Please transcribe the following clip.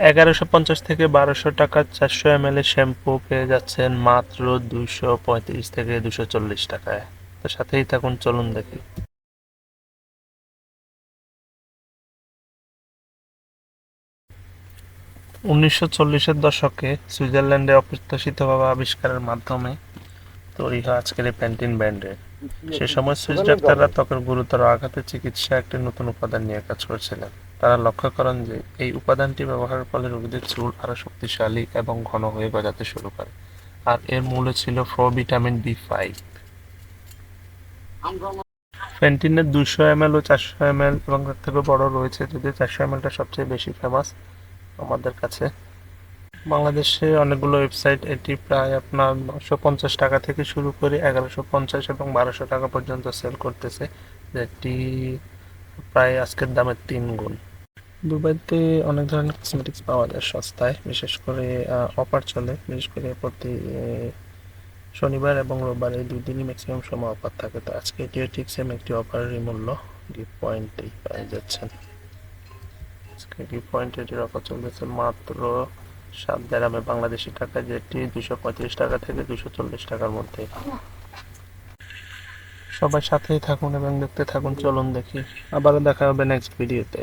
1150 থেকে 1200 টাকার 400 ml এর শ্যাম্পু পেয়ে যাচ্ছেন মাত্র 235 থেকে 240 টাকায়। তো সাথেই থাকুন, চলুন দেখি। 1940-এর দশকে সুইজারল্যান্ডে অপ্রত্যাশিতভাবে আবিষ্কারের মাধ্যমে তৈরি হয় আজকের এই প্যান্টিন ব্র্যান্ডের। সে সময় সুইস ডাক্তাররা ত্বকের গুরুতর আঘাতের চিকিৎসায় একটি নতুন উপাদান নিয়ে কাজ করছিলেন। তারা লক্ষ্য করেন যে এই উপাদানটি ব্যবহারের ফলে রোগীদের চুল আরও শক্তিশালী এবং ঘন হয়ে গজাতে শুরু করে, আর এর মূলে ছিল ভিটামিন বি5। প্যান্টিনের 200 ml ও 400 ml এবং তার থেকে বড় রয়েছে, যদিও 400 mlটা সবচেয়ে বেশি ফেমাস আমাদের কাছে। বাংলাদেশে অনেকগুলো ওয়েবসাইট এটি প্রায় আপনার 950 টাকা থেকে শুরু করে 1150 এবং 1200 টাকা পর্যন্ত সেল করতেছে, যেটি প্রায় আজকের দামের 3 গুণ। দুবাইতে অনেক ধরনের কসমেটিক্স পাওয়া যায় সস্তায়, বিশেষ করে অফার চলে, বিশেষ করে প্রতি শনিবার এবং রোববার এই 2 দিনই ম্যাক্সিমাম সময় অফার থাকে। তো আজকে এটিও ঠিক সেম একটি অফারেরই মূল্য, গিফট পয়েন্টেই পেয়ে যাচ্ছেন। আজকে গিফট পয়েন্ট এটির অফার চলতেছে মাত্র 7 দিরহামে বাংলাদেশি টাকা, যেটি 235 টাকা থেকে 240 টাকার মধ্যে। সবাই সাথেই থাকুন এবং দেখতে থাকুন, চলুন দেখি। আবারও দেখা হবে নেক্সট ভিডিওতে।